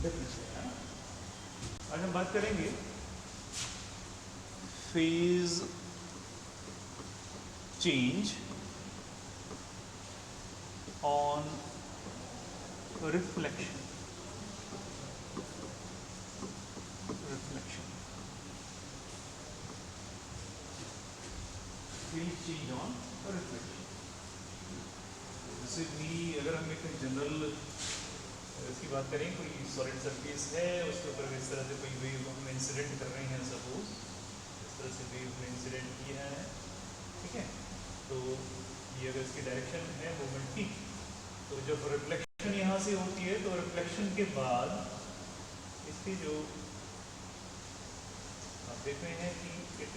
Difference है ना। आज हम बात करेंगे phase change on reflection. Phase change on reflection. जैसे भी अगर हम एक जनरल इसकी बात करें, कोई सॉलिड सरफेस है, उसके ऊपर इस तरह से कोई वेव हम इंसिडेंट कर रहे हैं, सपोज इस तरह से वेव में इंसिडेंट किया है, ठीक है। तो ये अगर इसकी डायरेक्शन है मूवमेंट की, तो जब रिफ्लेक्शन यहाँ से होती है तो रिफ्लेक्शन के बाद इसकी जो आप देख रहे हैं कि इट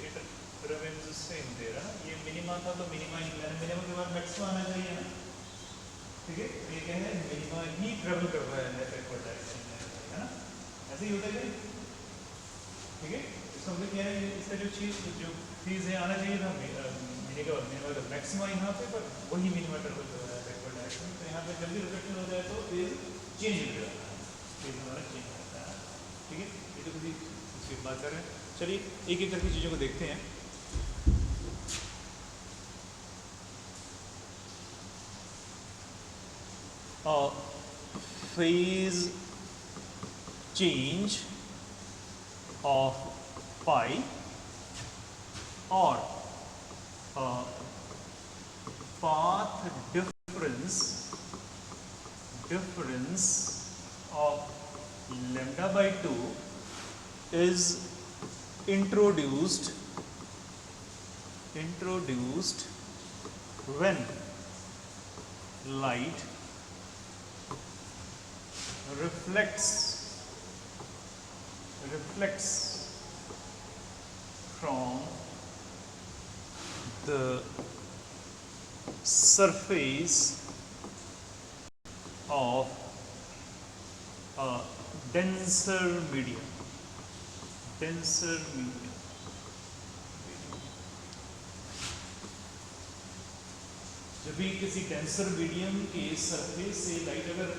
रिमेन्स सेम देयर है ना। ये मिनिमा था तो मिनिमा ही, मिनिमा के बाद मैक्सिमा आना चाहिए ना, ठीक है। ये क्या है, मिनिमा ही ट्रेवल कर रहा है बैकवर्ड डायरेक्शन में, है ना, ऐसे ही होता है, ठीक है। इसका मतलब क्या है, इसका जो चीज जो चीज है आना चाहिए था मिनिमा का मैक्सिमा यहाँ पे, पर वही मिनिमा ट्रेवल कर रहा है बैकवर्ड डायरेक्शन। तो यहाँ पे जब भी रिफ्लेक्शन हो जाए तो फेज चेंज हो जाता है, फेज हमारा चेंज होता है, ठीक है। ये तो किसी इसकी बात कर रहे हैं। चलिए एक एक करके चीज़ों को देखते हैं। फेज चेंज ऑफ पाई और path difference of lambda by 2 is introduced when light reflects from the surface of a denser medium। जब भी किसी डेंसर मीडियम के सरफेस से लाइट अगर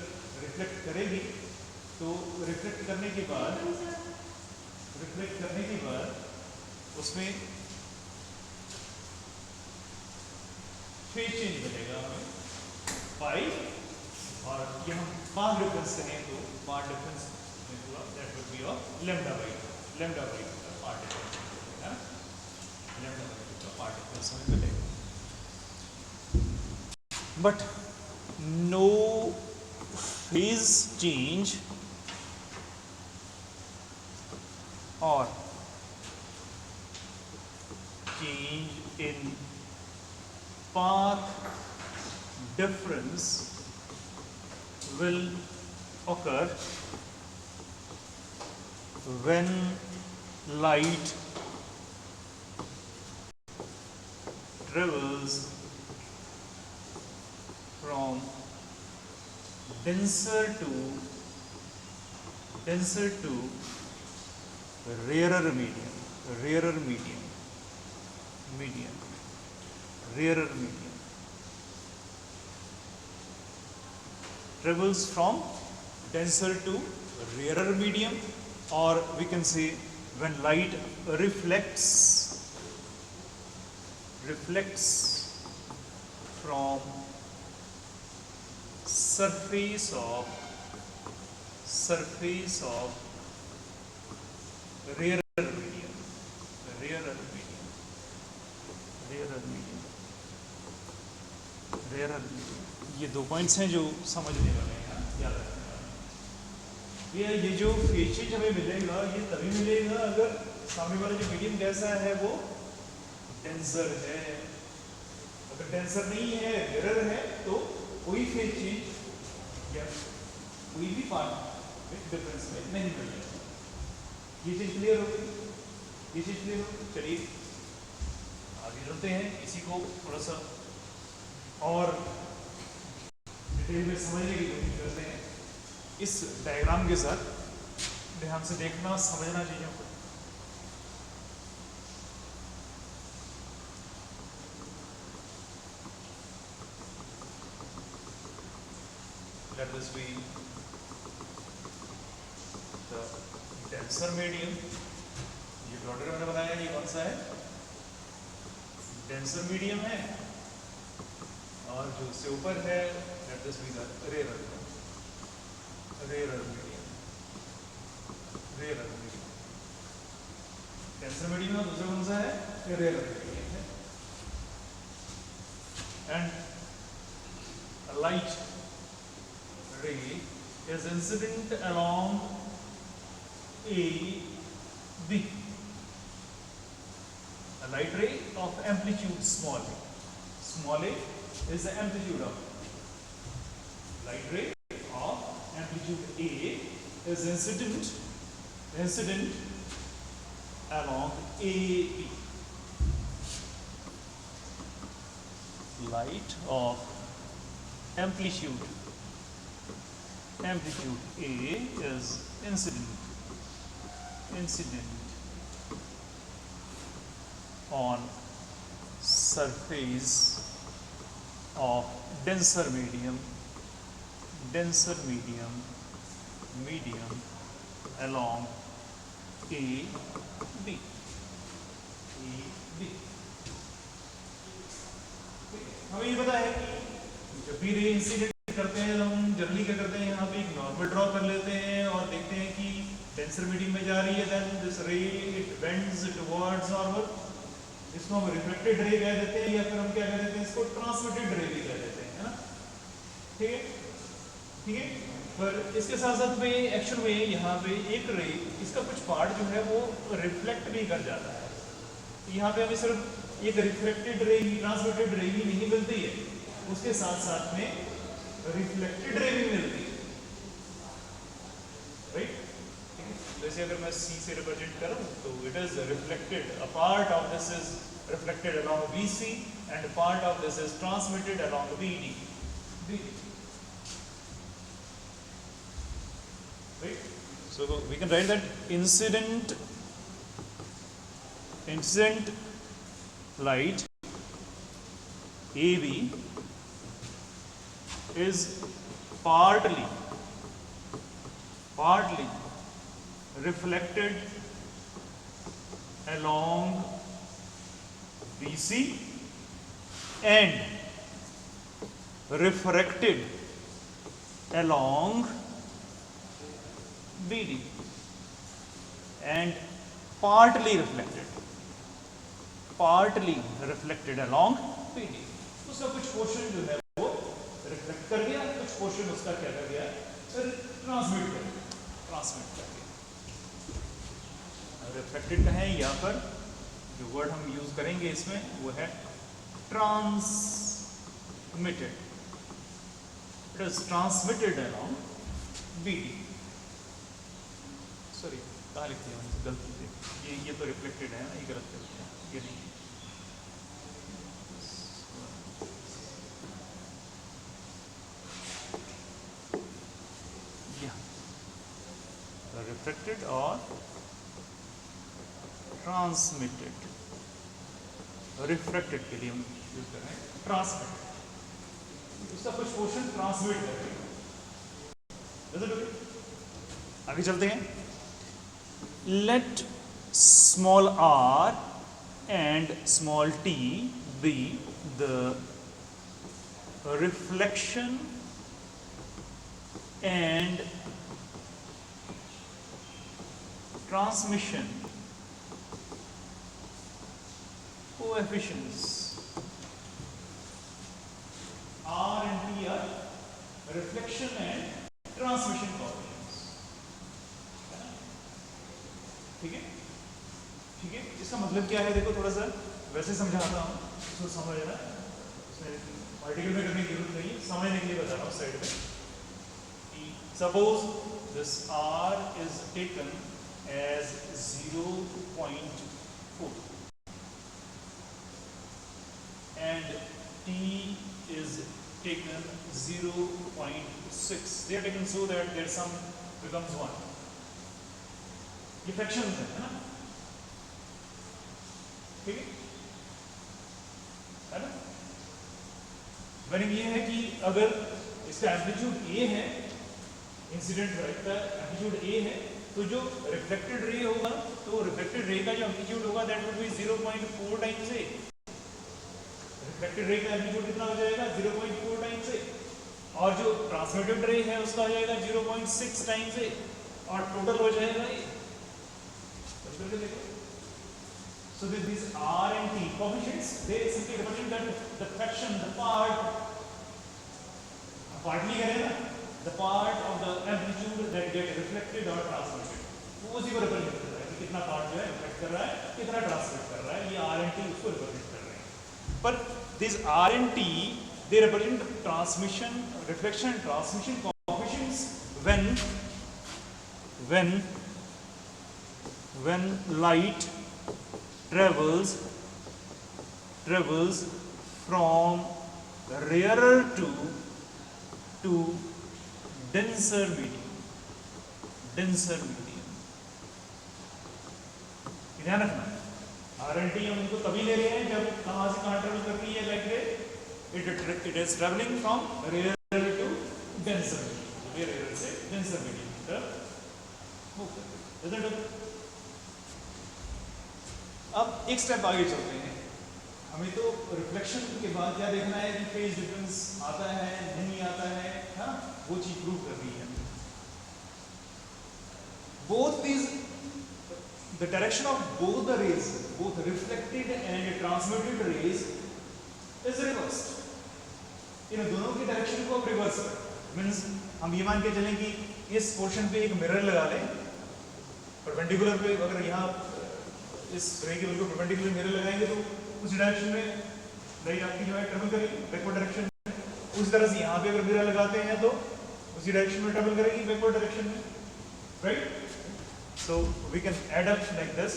रिफ्लेक्ट करेगी, तो रिफ्लेक्ट करने के बाद उसमें फेज चेंज बनेगा हमें पाई, और ये हम पाथ डिफरेंस करें तो path difference that would be of lambda by का पाथ डिफरेंस है, लैम्डा बाई का पाथ डिफरेंस हमें मिलेगा। बट नो फेज चेंज और change in path difference will occur when light travels from denser to rarer medium travels from denser to rarer medium, or we can say when light reflects from surface of rarer medium। ये दो points हैं जो समझने वाले हैं, याद रखने वाले। ये जो फेज चेंज हमें मिलेगा, ये तभी मिलेगा अगर सामने वाला जो मीडियम कैसा है वो डेंसर है। अगर डेंसर नहीं है, रेयर है, तो कोई फेज चेंज या कोई भी पार्ट डिफरेंस में नहीं मिलेगा। ये चीज क्लियर होगी? चलिए आगे चलते हैं, इसी को थोड़ा सा और डिटेल में समझने की कोशिश करते हैं। इस डायग्राम के साथ ध्यान से देखना, समझना चीजों को। Let this be the denser medium, ये डॉटर मैंने बताया ये कौन सा है, डेंसर मीडियम है, और जो उससे ऊपर है let this be the rare medium, rare medium. Denser medium है, दूसरा कौन सा है, रेयर मीडियम है। And light ray is incident along AB. A light ray of amplitude small a. Small a is the amplitude of light ray of amplitude A is incident along AB. Light of amplitude A is incident on surface of denser medium along AB. हमें ये पता है कि जब भी ray incident करते हैं तो हम जनरली क्या करते हैं, यहाँ पे एक नॉर्मल ड्रॉ कर लेते हैं और देखते हैं कि डेंसर मीडियम में जा रही है, देन दिस रे इट बेंड्स टुवर्ड्स नॉर्मल, इसको हम रिफ्लेक्टेड रे कह देते हैं, या फिर हम क्या कह देते हैं, इसको ट्रांसमिटेड रे भी कह देते हैं, है ना। ठीक है। पर इसके साथ साथ में एक्चुअल में यहाँ पे एक रे, इसका कुछ पार्ट जो है वो रिफ्लेक्ट भी कर जाता है। यहाँ पे हमें सिर्फ एक रिफ्लेक्टेड रे ही, ट्रांसमिटेड रे ही नहीं मिलती है, उसके साथ साथ में रिफ्लेक्टेड रे भी मिलती है, राइट। जैसे अगर मैं C से रिप्रेजेंट करूं तो it is reflected, a part of this is reflected along BC and part of this is transmitted along BD, right? So we can write that incident light AB is partly reflected along BC and refracted along BD and partly reflected along BD। उसका कुछ portion जो है वो reflect कर गया, कुछ portion उसका क्या कर गया, ट्रांसमिट कर गया। रिफ्लेक्टेड का है, यहाँ पर जो वर्ड हम यूज करेंगे इसमें वो है transmitted, it is transmitted along BD। Sorry कहाँ लिख दिया मैंने, गलती से, ये तो रिफ्लेक्टेड है ना, ये गलत कर दिया, ये नहीं, रिफ्लेक्टेड और ट्रांसमिटेड। रिफ्लेक्टेड के लिए हम यूज कर रहे हैं ट्रांसमिटेड, उसका कुछ पोर्शन ट्रांसमिट कर रहे हैं। आगे चलते हैं। Let small r and small t be the reflection and transmission coefficients. R and T are reflection and transmission coefficients. ठीक है। इसका मतलब क्या है, देखो थोड़ा सा वैसे समझाता हूँ, इसको समझना, इसमें आर्टिकल में करने की जरूरत नहीं है, समझने के लिए बता रहा हूँ साइड में। Suppose this R is taken as 0.4 and T is taken 0.6. They are taken so that their sum becomes 1. ये फ्रैक्शंस है ना, ठीक है ना। मीनिंग ये है कि अगर इसका एम्पलीट्यूड A है, इंसिडेंट लाइट का एम्पलीट्यूड A है, तो जो रिफ्लेक्टेड रे होगा तो रिफ्लेक्टेड रे का जो एम्पलीट्यूड होगा that will B 0.4 times A. Reflected ray का एम्पलीट्यूड कितना हो जाएगा 0.4 टाइम्स ए, और जो ट्रांसमिटेड रे है उसका हो जाएगा 0.6 टाइम्स ए, और टोटल हो जाएगा ये। So these R and T coefficients, they simply represent that the fraction, the part, partly करें ना, the part of the amplitude that get reflected or transmitted, वो उसी को represent कर रहा है कि कितना part जो है reflect कर रहा है, कितना transmit कर रहा है, ये R and T उसको represent कर रहे हैं। पर these R and T, they represent transmission, reflection, and transmission coefficients when light travels from rarer to denser medium। ध्यान रखना, RLT हम इनको तभी ले रहे हैं जब कहां से कहां ट्रेवल कर रही है लाइट रे, it is travelling from rarer to denser medium, rarer से denser medium की तरफ मूव कर रही है। अब एक स्टेप आगे चलते हैं, हमें तो रिफ्लेक्शन के बाद क्या देखना है कि फेज डिफरेंस आता है नहीं आता है, हाँ वो चीज प्रूव कर रही है। Both these the direction of both the rays, both reflected and transmitted rays is reversed. इन दोनों की डायरेक्शन को अब रिवर्स करें, मींस हम ये मान के चलें कि इस पोर्शन पे एक मिरर लगा लें, परपेंडिकुलर पे अगर यहाँ इस रे के बिल्कुल परपेंडिकुलर मिरर लगाएंगे तो उस डायरेक्शन में लाइट आपकी जो है ट्रेवल करेगी बैकवर्ड डायरेक्शन में। उसी तरह से यहाँ पे अगर मिरर लगाते हैं तो उसी डायरेक्शन में ट्रेवल करेगी बैकवर्ड डायरेक्शन में, right. So we can add up like this,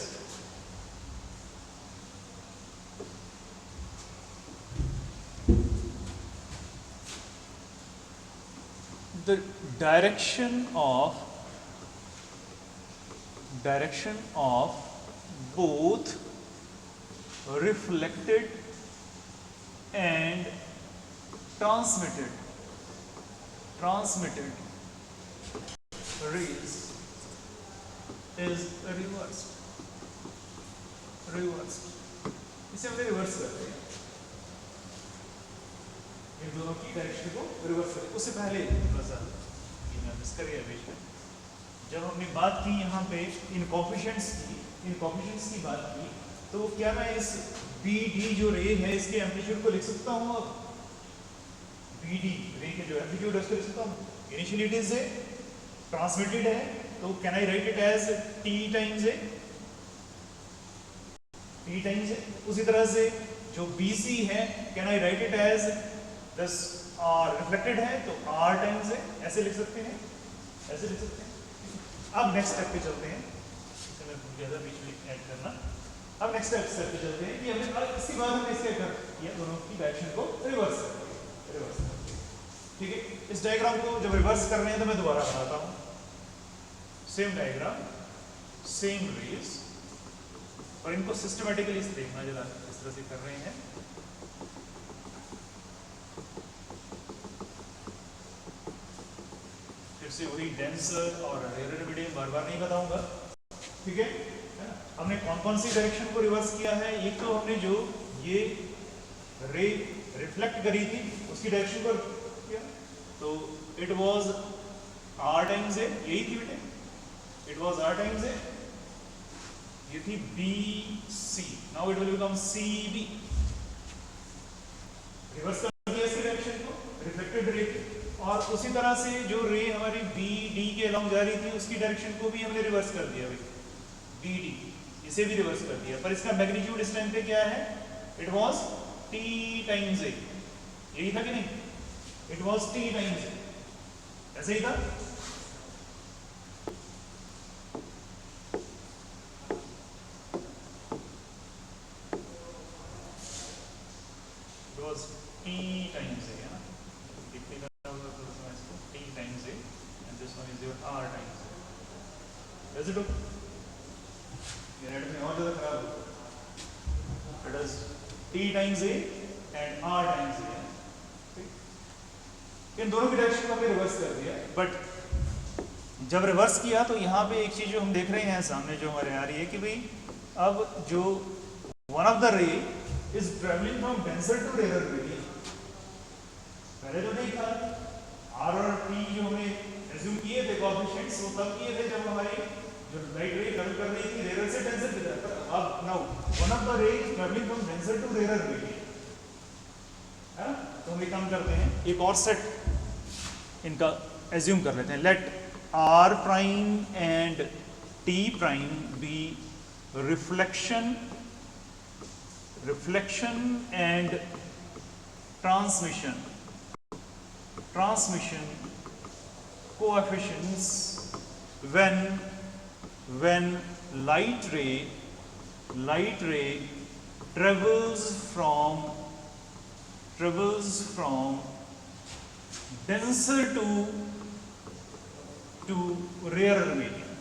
the direction of both reflected and transmitted rays is reversed। इसे हमने रिवर्स करते हैं, इन दोनों की डायरेक्शन को रिवर्स करते। उससे पहले थोड़ा सा मिस कर गया बीच में, जब हमने बात की यहाँ पे इन कोफिशिएंट्स की बात की, तो क्या मैं इस BD जो रे है इसके एम्पलीट्यूड को लिख सकता हूँ? अब BD रे के जो एम्पलीट्यूड है उसको लिख सकता हूँ। Initially it is A transmitted है, तो can I write it as T times A. उसी तरह से जो BC है can I write it as दस R रिफ्लेक्टेड है तो R टाइम्स ए, ऐसे लिख सकते हैं। अब नेक्स्ट स्टेप पे चलते हैं, बीच में ऐड करना। अब नेक्स्ट स्टेप पे चलते हैं कि हमने इसके बाद हमने इसके कर किया, दोनों की डायरेक्शन को रिवर्स कर, ठीक है। इस डायग्राम को जब रिवर्स कर रहे हैं तो मैं दोबारा बनाता हूँ, सेम डायग्राम सेम रेज, और इनको सिस्टमेटिकली देखना जरा इस तरह से कर रहे हैं। फिर से वही डेंसर और रेयर मीडियम बार बार नहीं बताऊंगा, ठीक है। हमने कौन सी डायरेक्शन को रिवर्स किया है? एक तो हमने जो ये रे रिफ्लेक्ट करी थी उसकी डायरेक्शन को किया, तो इट वाज R टाइम्स ए, यही थी बेटे, इट वाज R टाइम्स ए, ये थी BC, now it will become CB। Reverse कर दिया इसकी डायरेक्शन को, रिफ्लेक्टेड रे, और उसी तरह से जो रे हमारी BD के अलोंग जा रही थी उसकी डायरेक्शन को भी हमने रिवर्स कर दिया भाई, BD, इसे भी रिवर्स कर दिया, पर इसका मैग्नीट्यूड इस टाइम पे क्या है? इट वाज T टाइम्स ए, यही था कि नहीं? इट वाज T टाइम्स ए, ऐसे ही था। It was T times A, है ना? लिखने का होगा तो इसको T times A, and this one is your R times A. Does it look? ये रेड में और ज़्यादा खराब हो। It is T times A and R times A. इन दोनों की डायरेक्शन को हमने रिवर्स कर दिया, बट जब रिवर्स किया तो यहाँ पे एक चीज़ जो हम देख रहे हैं सामने जो हमारे आ रही है कि भाई अब जो one of the ray is travelling from denser to rare medium. पहले तो नहीं था, आर और टी जो हमें एज्यूम किए थे कोएफिशिएंट्स वो तब किए थे जब हमारी जो लाइट रे ट्रेवल कर रही थी रेयर से डेंसर की तरफ। पर अब now one of the ray is travelling from denser to rare medium है। तो हम एक काम करते हैं, एक और सेट इनका एज्यूम कर लेते हैं। Let R prime and T prime be reflection and transmission coefficients when light ray travels from denser to rarer medium।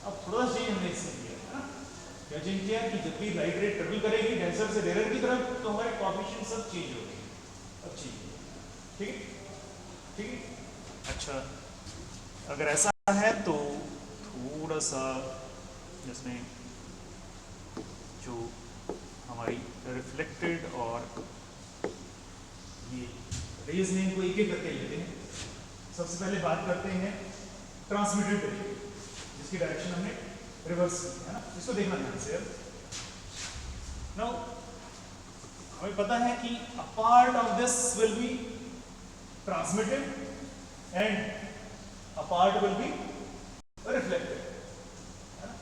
अब थोड़ा सा हमने इससे किया है ना, क्या चेंज किया कि जब भी लाइट रे ट्रेवल करेगी डेंसर से रेयर की तरफ तो हमारे कोएफिशिएंट सब चेंज हो गए। अब चेंज ठीक है, ठीक है। अच्छा, अगर ऐसा है तो थोड़ा सा जिसमें जो हमारी रिफ्लेक्टेड और ये रेज में इनको एक एक करके लेते हैं। सबसे पहले बात करते हैं ट्रांसमिटेड रे जिसकी डायरेक्शन हमने रिवर्स की है ना, इसको देखना ध्यान से। अब नाउ हमें पता है कि a part of this will be transmitted and a part will be reflected है ना।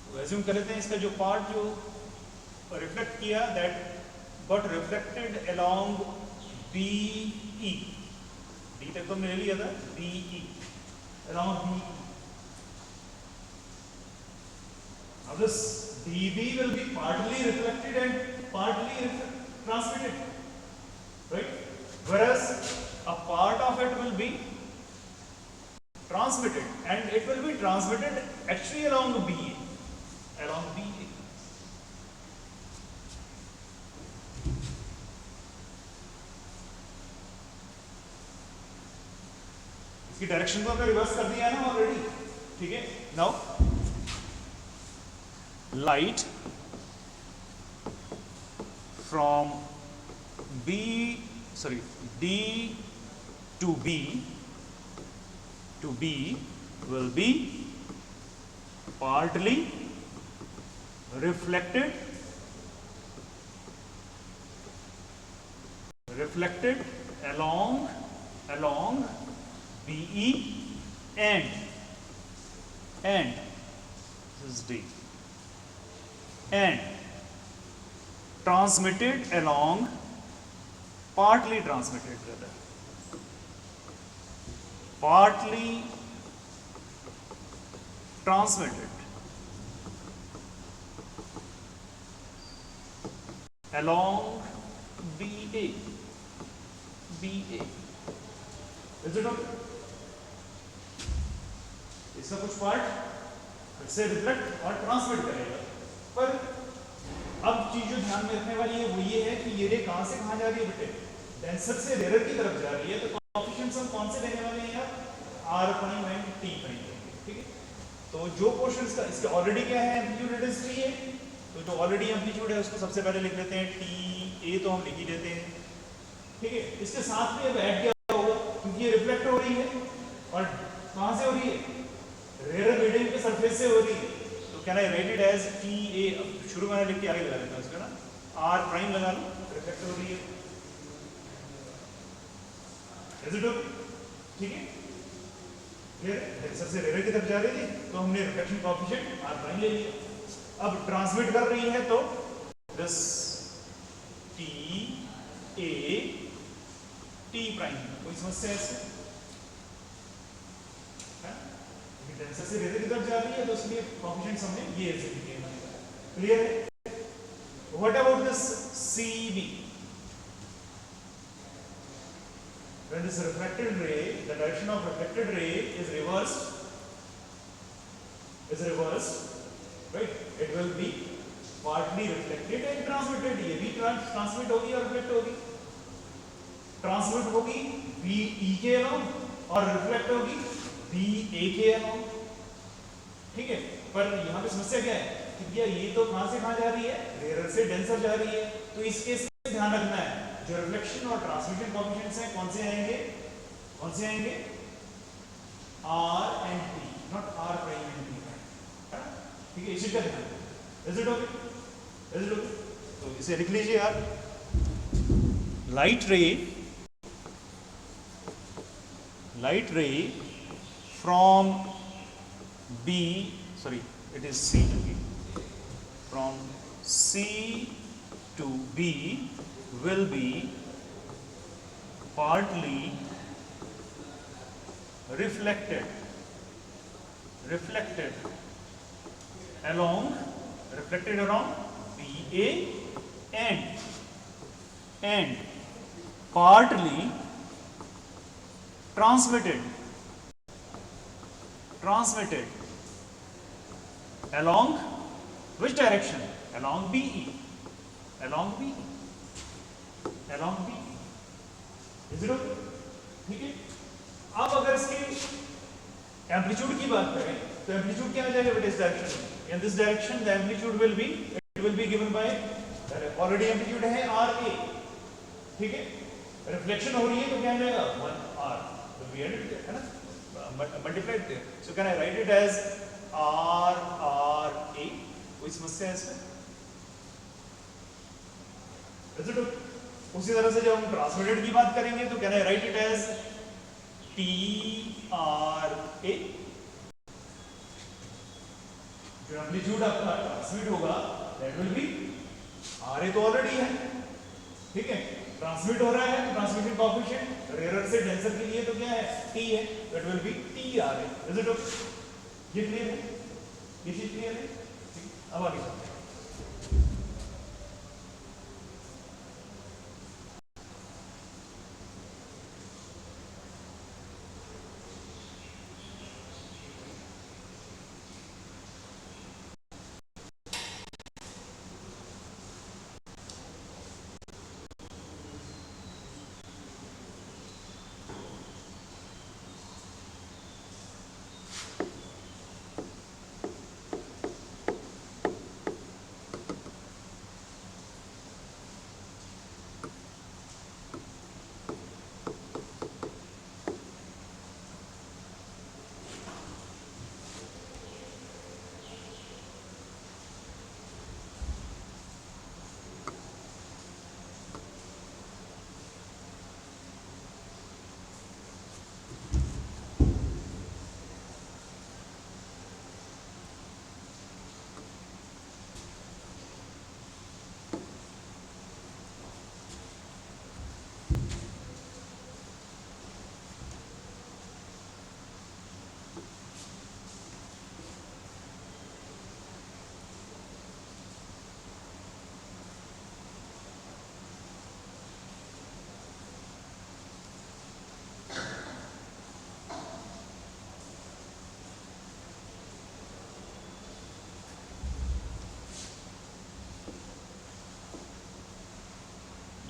तो एज्यूम कर लेते हैं इसका जो पार्ट जो रिफ्लेक्ट किया that got reflected along BE, D तक तो हमने ले लिया था, BE around BE। Now this DB will be partly reflected and partly transmitted, right? Whereas a part of it will be transmitted and it will be transmitted actually along BA, along BA। की direction को हमने reverse कर दिया है ना already, ठीक है। Now light from D to B will be partly reflected along BE and this is D and transmitted along partly transmitted along BA। Is it okay? इसका कुछ पार्ट फिर से रिफ्लेक्ट और ट्रांसमिट करेगा। पर अब चीज जो ध्यान में रखने वाली है वो ये है कि ये रे कहां से कहां जा रही है बेटे, डेंसर से रेयर की तरफ जा रही है। तो कोएफिशिएंट्स हम कौन से लेने वाले हैं यार, R prime and T prime, ठीक है। तो जो पोर्शंस का इसके ऑलरेडी क्या है, एम्पलीट्यूड इट इज T है, तो जो ऑलरेडी एम्पलीट्यूड है उसको सबसे पहले लिख लेते हैं TA, तो हम लिख ही देते हैं, ठीक है। इसके साथ में अब ऐड क्या होगा, क्योंकि ये रिफ्लेक्ट हो रही है और कहां से हो रही है, रेयर मीडियम के सरफेस से हो रही है। तो can I write it as TA, शुरू में लिख के आगे लगा देता हूं इसका ना, R प्राइम लगा लो, रिफ्लेक्ट हो रही है, इज इट ओके, ठीक है। डेंसर से रेयर की तरफ जा रही थी तो हमने रिफ्लेक्शन कोएफिशिएंट R प्राइम ले लिया। अब ट्रांसमिट कर रही है तो दिस TA T प्राइम, कोई समस्या है इससे, डेंसर से रेयर की तरफ जा रही है तो इसलिए कोएफिशिएंट्स हमने ये ऐसे लिखे हैं, क्लियर है। What about this CB, when this refracted ray, the direction of reflected ray is reversed, right, it will be partly reflected and transmitted। ये भी ट्रांसमिट होगी और रिफ्लेक्ट होगी, होगी बी ई के अलोंग और रिफ्लेक्ट होगी बी ए के अलोंग, ठीक है। पर यहाँ पे समस्या क्या है कि भैया ये तो कहां से कहां जा रही है, रेयर से डेंसर जा रही है, तो इस केस में ध्यान रखना है जो रिफ्लेक्शन और ट्रांसमिशन कोएफिशिएंट्स हैं कौन से आएंगे, कौन से आएंगे, R and T, not R prime and T, ठीक है। इसी का ध्यान, is it okay, is it okay. तो इसे लिख लीजिए यार, light ray from B, sorry, it is C to B. From C to B will be partly reflected along BA and partly transmitted along which direction, along BE, is it okay, ठीक है। अब अगर इसके amplitude की बात करें तो amplitude क्या आ जाएगा बेटा इस डायरेक्शन में, in this direction the amplitude will be given by, already amplitude है आर ए, ठीक है। रिफ्लेक्शन हो रही है तो क्या आ जाएगा 1r, तो वी है ना, multiplied there, so can I write it as R R A, कोई समस्या है इसमें, इज इट ओके। उसी तरह से जब हम ट्रांसमिटेड की बात करेंगे तो can I write it as T R A, जो एम्पलीट्यूड आपका ट्रांसमिट होगा that will be R A, तो ऑलरेडी है, ठीक है। ट्रांसमिट हो रहा है, ट्रांसमिशन कोएफिशिएंट रेयर से डेंसर के लिए तो क्या है, टी है, that will be T R A, is it okay. ये क्लियर है, ये चीज क्लियर है, ठीक। अब आगे चलते हैं।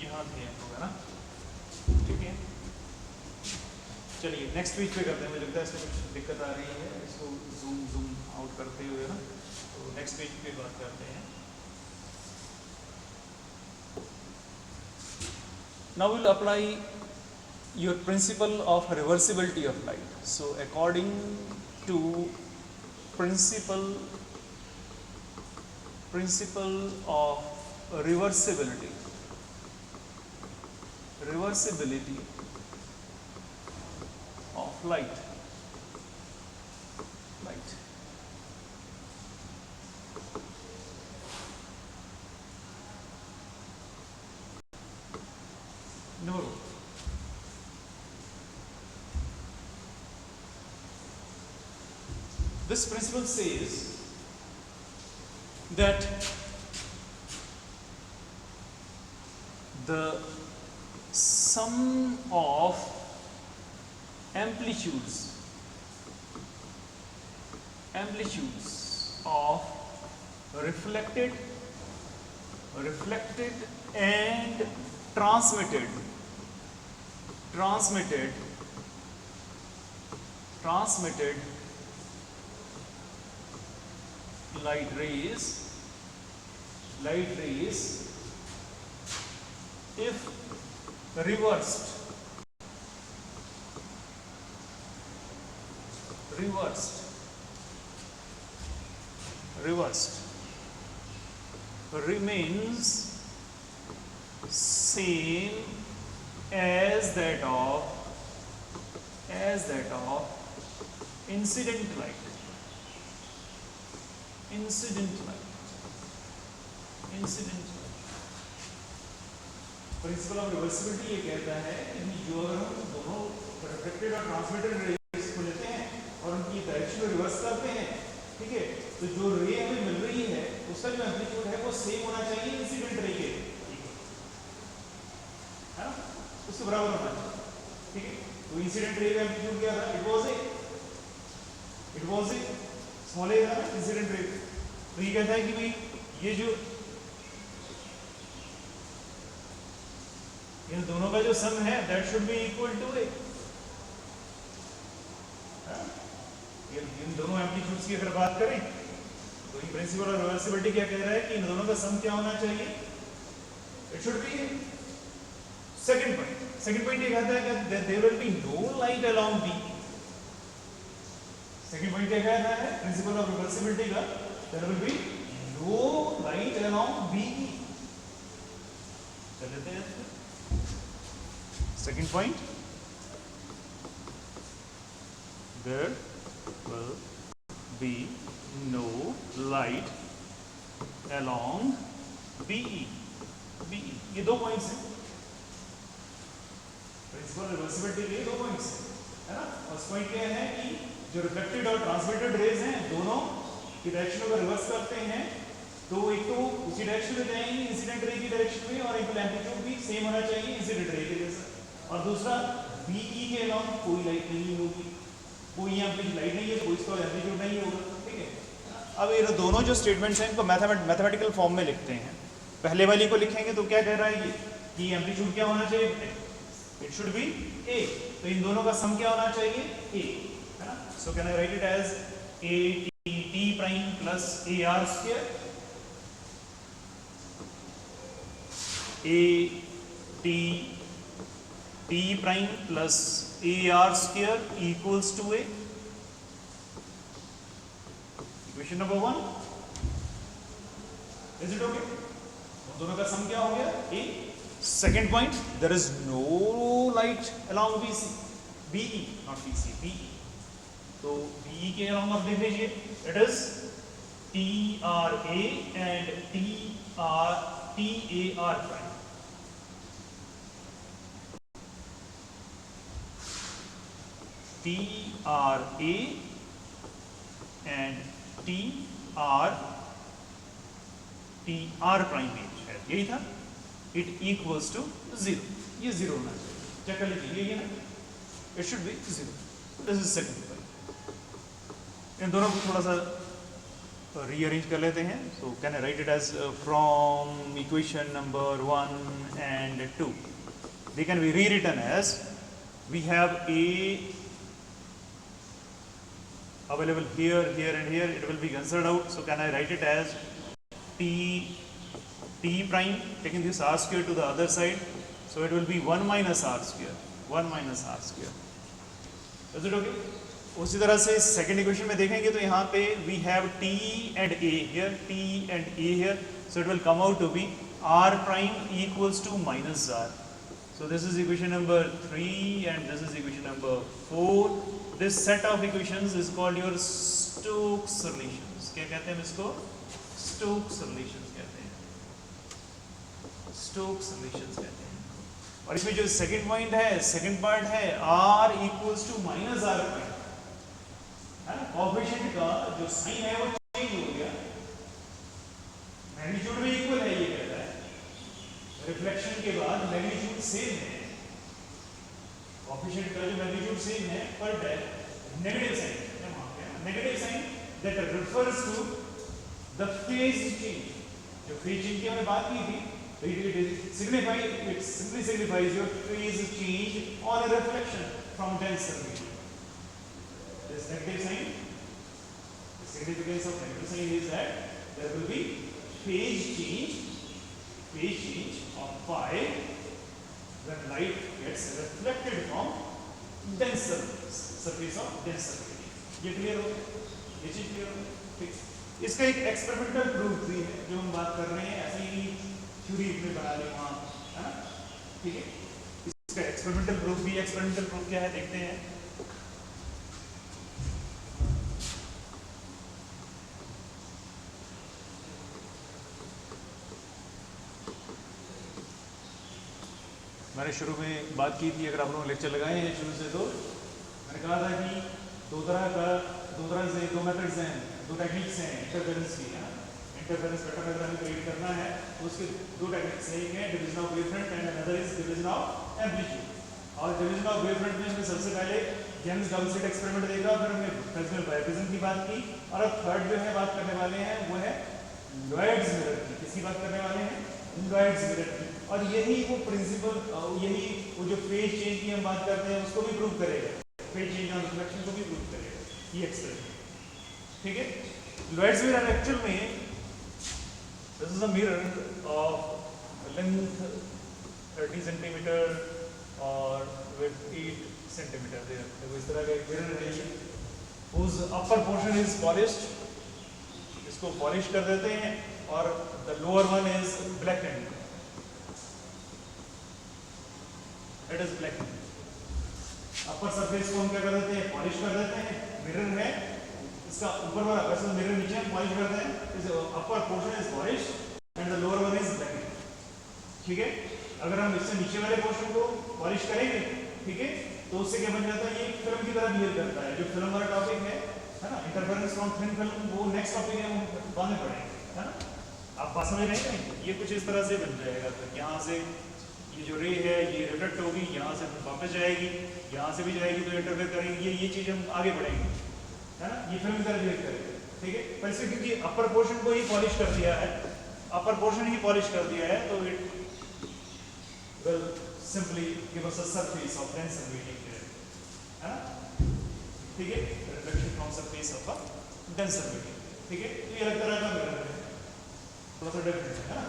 यहाँ थे होगा ना, ठीक है। चलिए नेक्स्ट पेज पे करते हैं, मुझे लगता है इसमें कुछ दिक्कत आ रही है, इसको जूम आउट करते हुए ना, तो नेक्स्ट पेज पे बात करते हैं। Now will apply your principle of reversibility of light. So according to principle of reversibility of light. No. This principle says that the sum of amplitudes of reflected and transmitted transmitted light rays if reversed remains same as that of incident light. Principal of reversibility ये कहता है कि जो अगर हम दोनों reflected और transmitted raise को लेते हैं और उनकी डायरेक्शन को रिवर्स करते हैं, ठीक है, तो जो रे हमें मिल रही है उसका जो एम्पलीट्यूड है वो सेम होना चाहिए इंसिडेंट रे के, है ना, उसके बराबर होना चाहिए, ठीक है। तो इंसिडेंट रे का एम्पलीट्यूड क्या था? इट वाज ए स्मॉल ए था इंसिडेंट रे। तो ये कहता है कि भाई ये जो इन दोनों का जो सम है that should be equal to A. इन दोनों एम्पलीट्यूड्स की अगर बात करें तो ये प्रिंसिपल ऑफ रिवर्सिबिलिटी क्या कह रहा है कि इन दोनों का सम क्या होना चाहिए? It should be A. Second point ये कहता है कि there will be no light along B. Second point क्या कहता है प्रिंसिपल ऑफ रिवर्सिबिलिटी का? There will be no light along B. चल लेते हैं second point, there will be no light along BE। ये दो पॉइंट्स हैं प्रिंसिपल रिवर्सिबिलिटी के, दो पॉइंट्स हैं, है ना। फर्स्ट पॉइंट क्या है कि जो रिफ्लेक्टेड और ट्रांसमिटेड रेज हैं दोनों की डायरेक्शन को रिवर्स करते हैं तो एक तो उसी डायरेक्शन में जाएंगे इंसिडेंट रे की डायरेक्शन में और इनका एम्पलीट्यूड भी सेम होना चाहिए इंसिडेंट रे के जैसा। और दूसरा बीई के अलावा कोई लाइट नहीं होगी, कोई यहाँ पे लाइट नहीं है तो कोई इसका एम्पलीट्यूड नहीं होगा, ठीक है। अब ये दोनों जो स्टेटमेंट्स हैं इनको मैथमेटिकल फॉर्म में लिखते हैं। पहले वाली को लिखेंगे तो क्या कह रहा है ये कि एम्पलीट्यूड क्या होना चाहिए? इट शुड बी ए। तो इन दोनों का सम क्या होना चाहिए? ए, है ना। So can I write it as A T prime plus A R square, A T prime plus A R square equals to A. Equation number 1, is it okay? दोनों का सम क्या हो गया? A. Second point, there is no light along BC, BE not BC, BE. तो BE के along आप लिख लीजिए it is T R A and T A R prime. T R A and T R prime है, यही था। It equals to 0, ये 0 होना चाहिए, चेक कर लीजिए ये ना, it should be 0। This is second point. इन दोनों को थोड़ा सा रीअरेंज कर लेते हैं। So can I write it as from equation number 1 and 2 they can be rewritten as we have a available here and here, it will be cancelled out. So can I write it as t prime, taking this r square to the other side, so it will be 1 minus r square, 1 minus r square. Is it okay? उसी तरह से second equation में देखेंगे तो यहाँ पे we have t and a here, t and a here, so it will come out to be r prime equals to minus r. So this is equation number 3 and this is equation number 4. This set of equations is called your Stokes relations. क्या कहते हैं इसको? Stokes relations कहते हैं, Stokes relations कहते हैं। और इसमें जो सेकंड पॉइंट है, सेकंड पार्ट है r equals to minus r prime, है ना। कोएफिशिएंट का जो साइन है वो चेंज हो गया, मैग्नीट्यूड भी इक्वल है, ये कहता है रिफ्लेक्शन के बाद मैग्नीट्यूड सेम है, कोएफिशिएंट का जो मैग्नीट्यूड सेम है पर negative sign, negative sign that refers to the phase change. जो फेज चेंज की हमने बात की थी It simply signifies your phase change on a reflection from denser medium. This negative sign, the significance of negative sign is that there will be phase change of phi when light gets reflected from denser surface of denser medium. ये clear हो गया? ये चीज clear हो गई? ठीक। इसका एक एक्सपेरिमेंटल प्रूफ भी है जो हम बात कर रहे हैं, ऐसे ही थ्योरी में बना ली वहाँ, है ना? ठीक है, इसका एक्सपेरिमेंटल प्रूफ भी, एक्सपेरिमेंटल प्रूफ क्या है देखते हैं। मैंने शुरू में बात की थी, अगर आप लोगों ने लेक्चर लगाए हैं शुरू से, तो मैंने कहा था कि दो तरह से दो मेथड्स हैं, दो टेक्निक्स हैं इंटरफेरेंस की, है ना? इंटरफेरेंस पैटर्न अगर हमें क्रिएट करना है तो उसके दो टेक्निक्स हैं, एक है division of wavefront and another is division of amplitude. और डिवीजन ऑफ वेवफ्रंट में हमने सबसे पहले जेम्स डबल स्लिट एक्सपेरिमेंट देखा, फिर हमने फ्रेस्नेल बायप्रिज्म की बात की, और अब थर्ड जो है बात करने वाले हैं वो है लॉयड्स मिरर की। किसकी बात करने वाले हैं? लॉयड्स मिरर की। और यही वो प्रिंसिपल, यही वो जो फेज चेंज की हम बात करते हैं उसको भी प्रूव करेगा, फेज चेंज ऑन रिफ्लेक्शन को भी प्रूव करेगा ये एक्सपेरिमेंट। ठीक है, लॉयड्स मिरर एक्चुअल में this is a mirror of length 30 centimetre और विड्थ 8 सेंटीमीटर। देखो इस तरह का एक मिरर है ये, whose upper portion is polished, इसको पॉलिश कर देते हैं, और the lower one is blackened, it is blackened। Upper surface को हम क्या कर देते हैं? पॉलिश कर देते हैं। मिरर है, इसका ऊपर वाला वैसे मिरर नीचे हम पॉलिश करते हैं, इस upper portion is polish and the lower one is blackened। ठीक है, अगर हम इससे नीचे वाले पोर्शन को पॉलिश करेंगे, ठीक है, तो उससे क्या बन जाता है? ये फिल्म की तरह बिहेव करता है। जो फिल्म वाला टॉपिक है ना, इंटरफेरेंस फ्रॉम थिन फिल्म, वो नेक्स्ट टॉपिक है, हम बाद में पढ़ेंगे, है ना? आप बात समझ रहे हैं? ये कुछ इस तरह से बन जाएगा। तो यहाँ से ये जो रे है ये रिफ्लेक्ट होगी, यहाँ से वापस जाएगी, यहाँ से भी जाएगी तो इंटरफेयर करेगी। ये चीज़ हम आगे बढ़ेंगे, है ना? ये फिल्म की तरह बिहेव करेगा। ठीक है, पर इससे क्योंकि अपर पोर्शन को ही पॉलिश कर दिया है, अपर पोर्शन ही पॉलिश कर दिया है, तो it will simply give us a surface of denser medium here, है ना? ठीक है, reflection from surface of a denser medium। ठीक है, तो ये अलग तरह का मिरर है, थोड़ा सा डिफरेंट है ना?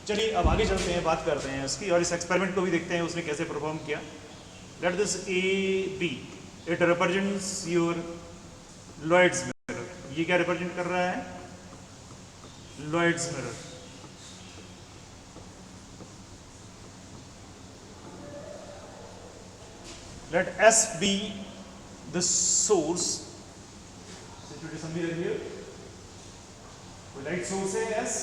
चलिए अब आगे चलते हैं, बात करते हैं उसकी, और इस एक्सपेरिमेंट को भी देखते हैं उसने कैसे परफॉर्म किया। Let this A B, it represents your Lloyd's mirror. ये क्या रिप्रेजेंट कर रहा है? Lloyd's mirror. Let S be the source situated somewhere here. कोई लाइट सोर्स है S,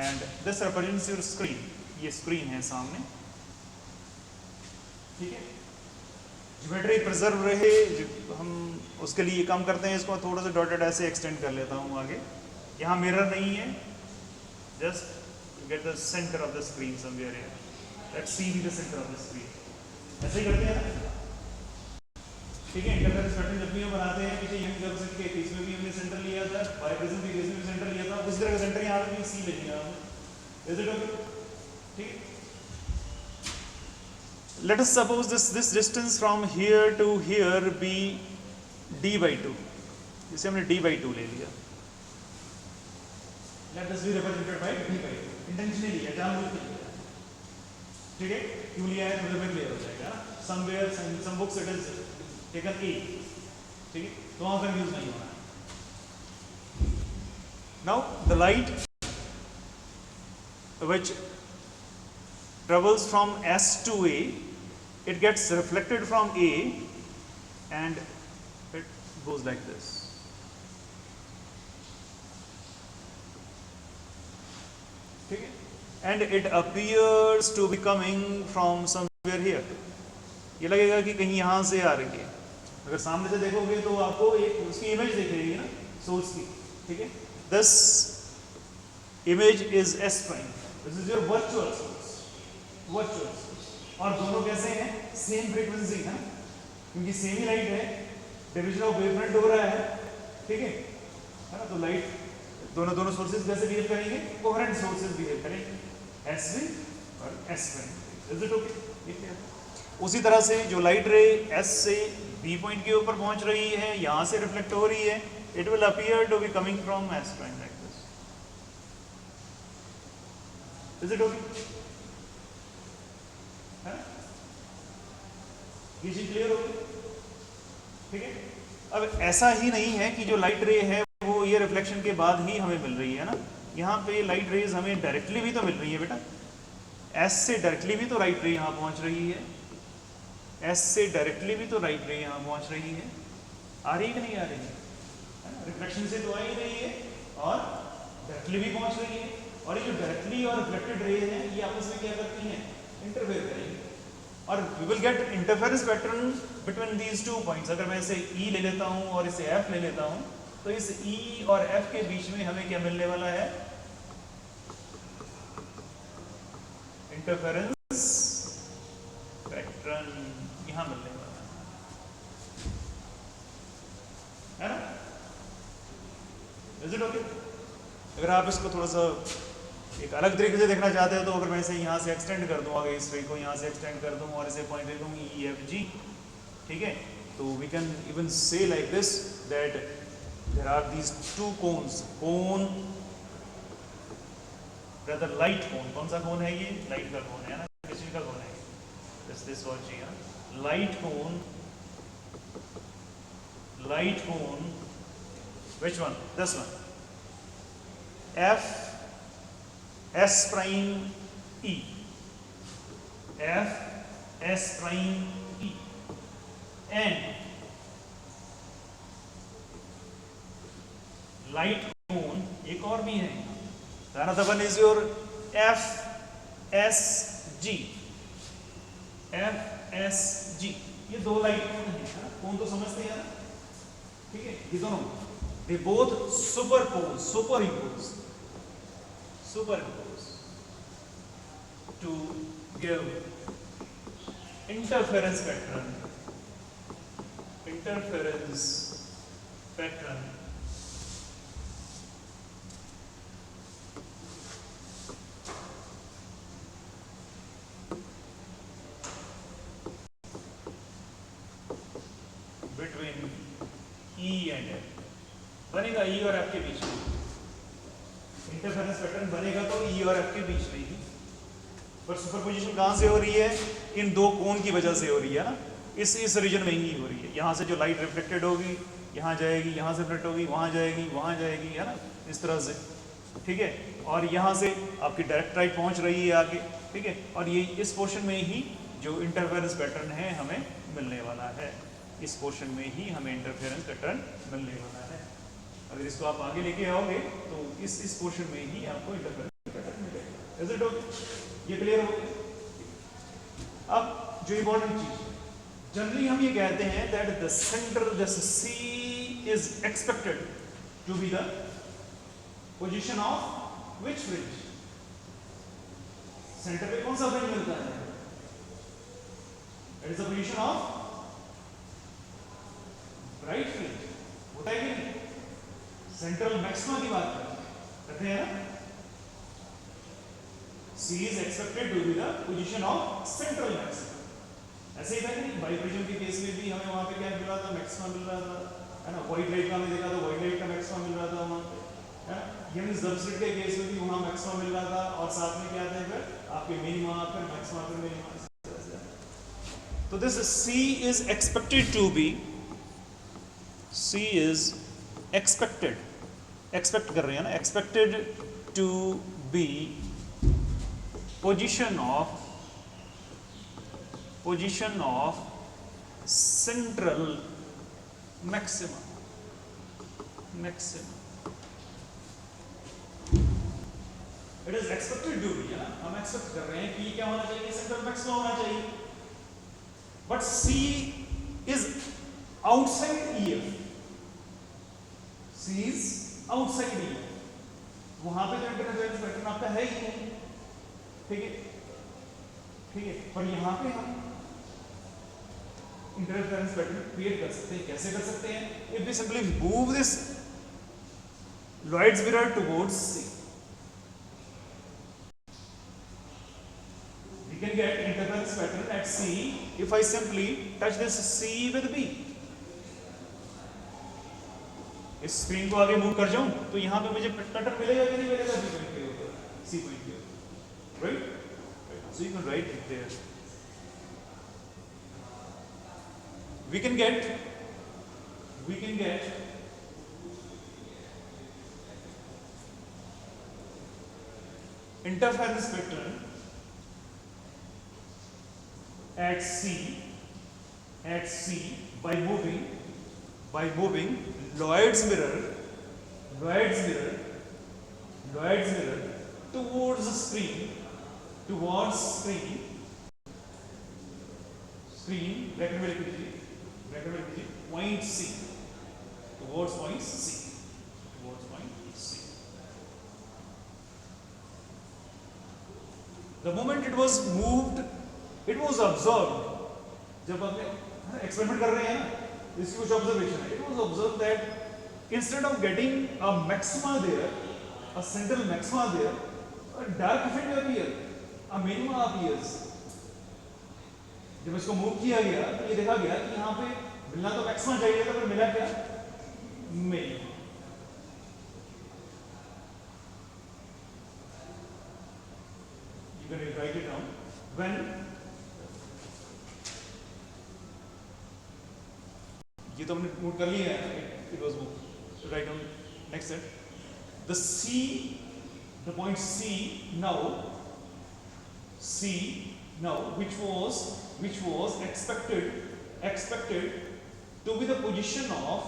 and this represents your screen. ये स्क्रीन है सामने, ठीक है? ज्योमेट्री प्रिजर्व रहे, हम उसके लिए काम करते हैं। इसको थोड़ा सा डॉटेड ऐसे एक्सटेंड कर लेता हूँ आगे। यहाँ मिरर नहीं है, just get the centre of the screen somewhere here. Let's C be the centre of the screen. ऐसे ही करते हैं ना, ठीक है? इंटरफेरेंस पैटर्न जब भी हम बनाते हैं, पीछे यंग जब से के केस में भी हमने सेंटर लिया था, बायप्रिज्म के केस में भी सेंटर लिया था, उसी तरह का सेंटर यहाँ पे भी सी लेंगे आप। Is it okay? ठीक है, let us suppose this distance from here to here be d/2। इसे हमने d/2 ले लिया। Let this be represented by d/2। Intentionally लिया, जानबूझ के लिया, ठीक है? क्यों लिया है तो फिर क्लियर हो जाएगा। Somewhere in some books it is taken A, ठीक है? तो वहां कंफ्यूज नहीं होना। Now the light which travels from S to A, it gets reflected from A and it goes like this. ठीक है? And it appears to be coming from somewhere here. ये लगेगा कि कहीं यहाँ से आ रही है। अगर सामने से देखोगे तो आपको एक उसकी इमेज दिख रही है ना, सोर्स की, ठीक है? This image is S prime. This is your virtual source, virtual source। और दोनों कैसे हैं? सेम फ्रीक्वेंसी है, क्योंकि सेम ही लाइट है, डिवीजन ऑफ वेवफ्रंट हो रहा है, ठीक है ना? तो लाइट दोनों सोर्सेज कैसे बिहेव करेंगे? कोहेरेंट सोर्सेज बिहेव करेंगे, एस वे और S way. Is it okay? उसी तरह से जो लाइट रे एस से बी पॉइंट के ऊपर पहुंच रही है, यहां से रिफ्लेक्ट हो रही है, it will appear to be coming from S prime like this. Is it okay? ये चीज क्लियर होगी? ठीक है। अब ऐसा ही नहीं है कि जो लाइट रे है वो ये रिफ्लेक्शन के बाद ही हमें मिल रही है ना, यहाँ पे लाइट रेज हमें डायरेक्टली भी तो मिल रही है बेटा, एस से डायरेक्टली भी तो लाइट रे यहाँ पहुँच रही है, एस से डायरेक्टली भी तो लाइट रे यहाँ पहुँच रही है। आ रही है कि नहीं आ रही है? रिफ्लेक्शन से तो आ ही रही है और डायरेक्टली भी पहुँच रही है। और ये जो डायरेक्टली और रिफ्लेक्टेड रे हैं ये आपस में क्या करती हैं? इंटरफेयर करेंगी और we will get interference pattern between these two points. अगर मैं इसे ई ले लेता हूँ और इसे एफ ले लेता हूँ तो इस ई और एफ के बीच में हमें क्या मिलने वाला है? इंटरफेरेंस पैटर्न यहां मिलने वाला है ना? Is it okay? अगर आप इसको थोड़ा सा एक अलग तरीके से देखना चाहते हो तो अगर मैं इसे यहाँ से एक्सटेंड कर दूँ, आगे इस रे को यहाँ से एक्सटेंड कर दूँ और इसे पॉइंट दे दूँ ई एफ जी, ठीक है, तो we can even say like this that there are these two cones, cone rather light cone, कौन सा कोन है ये? लाइट का कोन है ना, किस चीज का कोन है? दिस वॉच है light cone, light cone, which one? this one, f s prime e, f s prime e and light cone एक और भी है, another one is your FSG, FSG, ये दो लाइट कोन है, कोन तो समझते हैं ना, ठीक है, ये दोनों they both superimpose to give interference pattern between E and F. बनेगा ई और एफ के बीच में इंटरफेरेंस पैटर्न बनेगा तो ई और एफ के बीच में ही, पर सुपरपोजिशन कहाँ से हो रही है? इन दो कोन की वजह से हो रही है ना, इस रीजन में ही हो रही है। यहाँ से जो लाइट रिफ्लेक्टेड होगी यहाँ जाएगी, यहाँ से रिफ्लेक्ट होगी वहाँ जाएगी, है ना, इस तरह से, ठीक है, और यहाँ से आपकी डायरेक्ट लाइट पहुँच रही है आगे, ठीक है, और ये इस पोर्शन में ही जो इंटरफेरेंस पैटर्न है हमें मिलने वाला है, इस पोर्शन में ही हमें इंटरफेरेंस पैटर्न मिलने वाला है। अगर इसको आप आगे लेके आओगे तो इस पोर्शन में ही आपको इंटरफेरेंस पैटर्न मिलेगा। Is it okay? ये क्लियर हो गया? अब जो इंपॉर्टेंट चीज, जनरली हम ये कहते हैं दैट द सेंटर जैसे C is expected to be the position of which fringe? Centre पे कौन सा फ्रिंज मिलता है? It is the position of right fringe, होता है कि नहीं? सेंट्रल मैक्सिमा की बात करते हैं ना, C is expected to be the position of central maximum। ऐसे ही था कि नहीं, बाइप्रिज्म के केस में भी हमें वहां पे क्या मिल रहा था? मैक्सिमा मिल रहा था, है ना, व्हाइट लाइट का हमने देखा था, व्हाइट लाइट का मैक्सिमा मिल रहा था वहां पे, है ना, ये डबस्लिट के केस में भी वहां मैक्सिमा मिल रहा था और साथ में क्या था फिर आपके मिनिमा, फिर मैक्सिमा, फिर मिनिमा। तो this C is expected to be, C is expected, expect कर रहे हैं ना, expected to be position of central maxima, it is expected to be, है ना, हम एक्सपेक्ट कर रहे हैं कि क्या होना चाहिए? सेंट्रल मैक्सिमा होना चाहिए, but C is outside E F, C is outside E, वहां पे तो इंटरफेरेंस पैटर्न आपका है ही नहीं, ठीक है, ठीक है, पर यहां पे हम इंटरफेरेंस पैटर्न क्रिएट कर सकते हैं। कैसे कर सकते हैं? If we simply move this Lloyd's mirror towards C, at C, if I simply touch this C with B, इस स्क्रीन को आगे मूव कर जाऊं तो यहां पे मुझे कटर मिलेगा कि नहीं मिलेगा? B पॉइंट के ऊपर, C पॉइंट के ऊपर, right? So you can write it there. We can get interference pattern at C by moving Lloyd's mirror towards screen bracket में लिख लीजिए point C, towards point C. The moment it was moved, it was observed. जब हमने experiment कर रहे हैं ना, इसकी कुछ ऑब्जर्वेशन है. It was observed that instead of getting a maxima there, a central maxima there, a dark fringe appears, a minima appears. जब इसको मूव किया गया तो ये देखा गया कि यहाँ पे मिलना तो मैक्सिमा चाहिए था, पर मिला क्या? Minima. You can write it down. When ये तो हमने नोट कर लिया है, it was moved. Write down next set. The point C now, which was expected to be the position of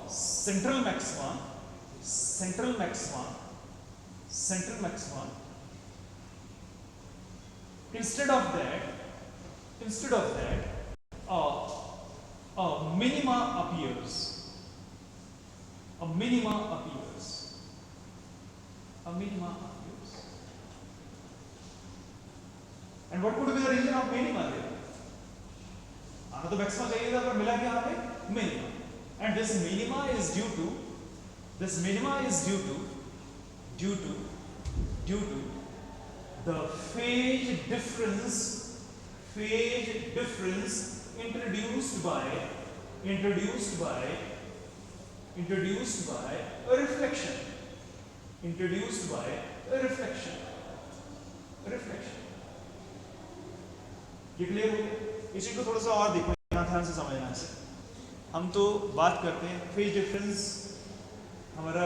central maxima. Instead of that, a minima appears. And what could be the reason of minima there? आना तो maxima चाहिए था, पर मिला क्या हमें? Minima. And this minima is due to the phase difference introduced by a reflection. ये clear हो गया? इसी को थोड़ा सा और देखो, ध्यान से समझना है. हम तो बात करते हैं फेज डिफरेंस, हमारा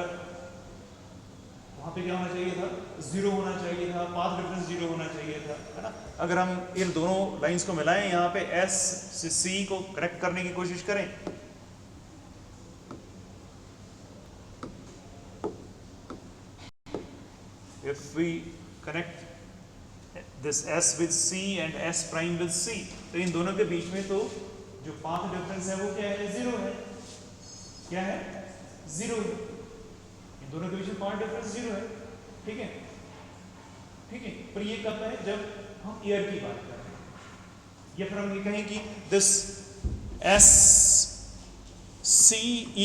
वहाँ पे क्या होना चाहिए था? 0 होना चाहिए था. पाथ डिफरेंस 0 होना चाहिए था, है ना? अगर हम इन दोनों लाइंस को मिलाएं, यहाँ पे S से C को कनेक्ट करने की कोशिश करें, if we connect this S with C and S prime with C, तो इन दोनों के बीच में तो जो पाथ डिफरेंस है वो क्या है? 0 है. क्या है? 0 है. इन दोनों के बीच में पाथ डिफरेंस 0 है. ठीक है. पर ये कब है? जब हम एयर की बात कर रहे हैं. या फिर हम ये कहें कि this S C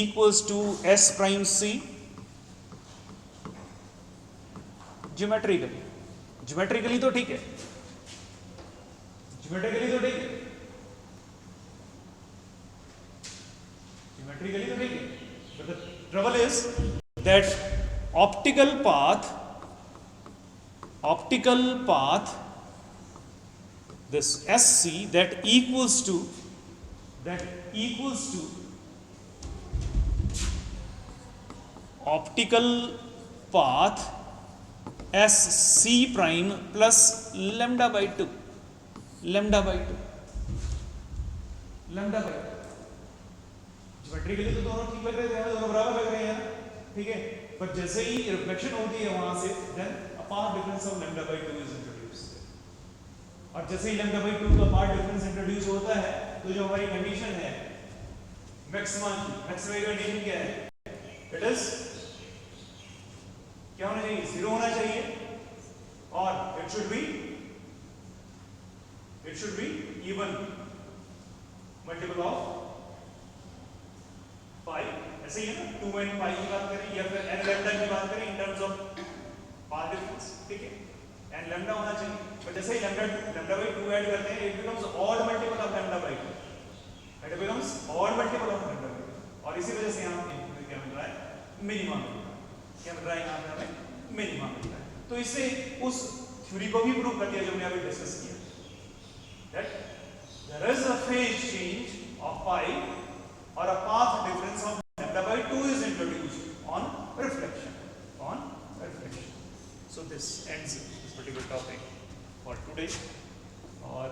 equals to S prime C geometrically तो ठीक है. But the trouble is that optical path, this SC that equals to optical path SC prime plus lambda by 2. Geometrically तो दोनों ठीक लग रहे थे, दोनों बराबर लग रहे हैं, ठीक है. पर जैसे ही रिफ्लेक्शन होती है वहां से, then a path difference of lambda by 2 is introduced. और जैसे ही लैम्डा बाय 2 का पाथ डिफरेंस इंट्रोड्यूस होता है, तो जो हमारी कंडीशन है मैक्सिमा की कंडीशन क्या है? इट इज क्या होना चाहिए? 0 होना चाहिए, और it should be even multiple of pi. ऐसे ही है ना, 2n पाई की बात करें या फिर n लैम्डा की बात करें in terms of path difference. ठीक है. एंड लैम्डा होना चाहिए, बट जैसे ही लैम्डा बाई 2 ऐड करते हैं, it becomes odd multiple of lambda by 2, it becomes odd multiple of lambda by 2, और इसी वजह से यहाँ पे क्या मिल रहा है, मिनिमम मिल रहा है। क्या मिल रहा है यहाँ पे हमें, मिनिमम मिल रहा है। तो इससे उस थ्योरी को भी प्रूव कर दिया जो हमने अभी डिस्कस किया, that there is a phase change of pi or a path difference of lambda by 2 is introduced on reflection. So this ends this particular topic for today. और